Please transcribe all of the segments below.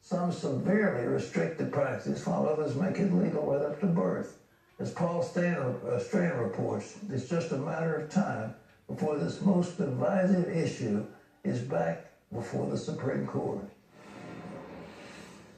Some severely restrict the practice while others make it legal right up to birth. As Paul Strand reports, it's just a matter of time before this most divisive issue is back before the Supreme Court.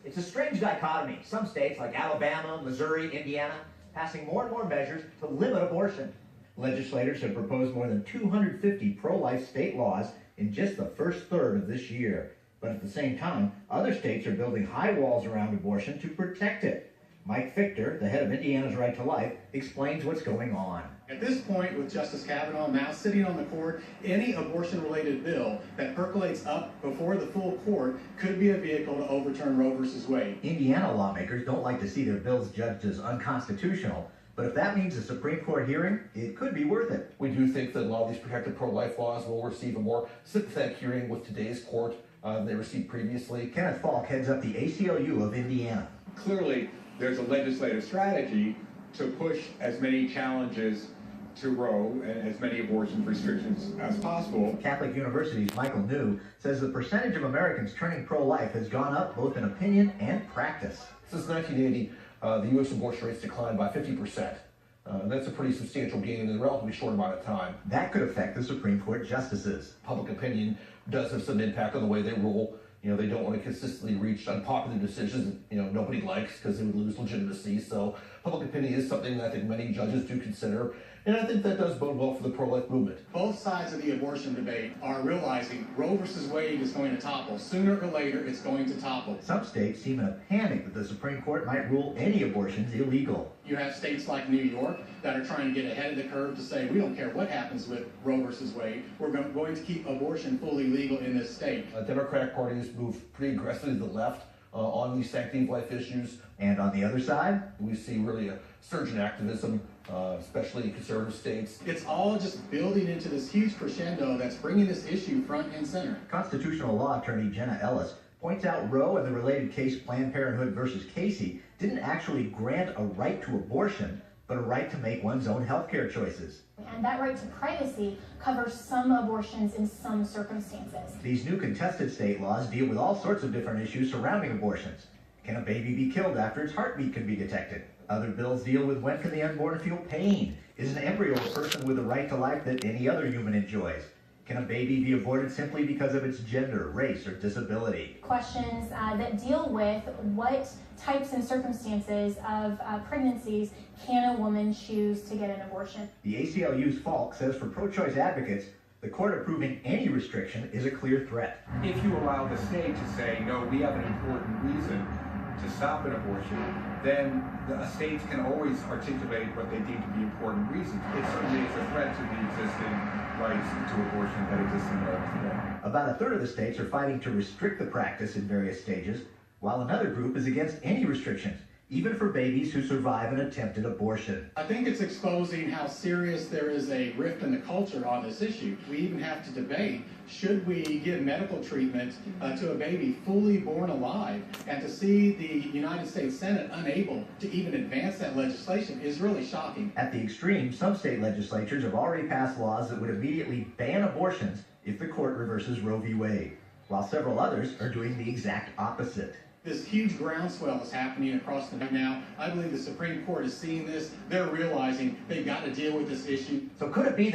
It's a strange dichotomy. Some states like Alabama, Missouri, Indiana, passing more and more measures to limit abortion. Legislators have proposed more than 250 pro-life state laws in just the first third of this year. But at the same time, other states are building high walls around abortion to protect it. Mike Fichter, the head of Indiana's Right to Life, explains what's going on. At this point, with Justice Kavanaugh now sitting on the court, any abortion-related bill that percolates up before the full court could be a vehicle to overturn Roe v. Wade. Indiana lawmakers don't like to see their bills judged as unconstitutional, but if that means a Supreme Court hearing, it could be worth it. We do think that a lot of these protected pro-life laws will receive a more sympathetic hearing with today's court than they received previously. Kenneth Falk heads up the ACLU of Indiana. Clearly, there's a legislative strategy to push as many challenges to Roe and as many abortion restrictions as possible. Catholic University's Michael New says the percentage of Americans turning pro-life has gone up both in opinion and practice. Since 1980, the U.S. abortion rates declined by 50%. That's a pretty substantial gain in a relatively short amount of time. That could affect the Supreme Court justices. Public opinion does have some impact on the way they rule. You know, they don't want to consistently reach unpopular decisions that, nobody likes because they would lose legitimacy. So public opinion is something that I think many judges do consider. And I think that does bode well for the pro-life movement. Both sides of the abortion debate are realizing Roe v. Wade is going to topple. Sooner or later, it's going to topple. Some states seem in a panic that the Supreme Court might rule any abortions illegal. You have states like New York that are trying to get ahead of the curve to say, we don't care what happens with Roe v. Wade. We're going to keep abortion fully legal in this state. The Democratic Party has moved pretty aggressively to the left on these sanctity of life issues. And on the other side, we see really a surge in activism, especially in conservative states. It's all just building into this huge crescendo that's bringing this issue front and center. Constitutional law attorney Jenna Ellis points out Roe and the related case Planned Parenthood versus Casey didn't actually grant a right to abortion, but a right to make one's own healthcare choices. And that right to privacy covers some abortions in some circumstances. These new contested state laws deal with all sorts of different issues surrounding abortions. Can a baby be killed after its heartbeat can be detected? Other bills deal with when can the unborn feel pain? Is an embryo a person with a right to life that any other human enjoys? Can a baby be aborted simply because of its gender, race, or disability? Questions that deal with what types and circumstances of pregnancies can a woman choose to get an abortion. The ACLU's Falk says for pro-choice advocates, the court approving any restriction is a clear threat. If you allow the state to say, no, we have an important reason to stop an abortion, then the states can always articulate what they deem to be important reasons. It certainly is a threat to the existing rights to abortion that exist in America today. About a third of the states are fighting to restrict the practice in various stages, while another group is against any restrictions, even for babies who survive an attempted abortion. I think it's exposing how serious there is a rift in the culture on this issue. We even have to debate, should we give medical treatment to a baby fully born alive? And to see the United States Senate unable to even advance that legislation is really shocking. At the extreme, some state legislatures have already passed laws that would immediately ban abortions if the court reverses Roe v. Wade, while several others are doing the exact opposite. This huge groundswell is happening across the country now. I believe the Supreme Court is seeing this. They're realizing they've got to deal with this issue. So could it be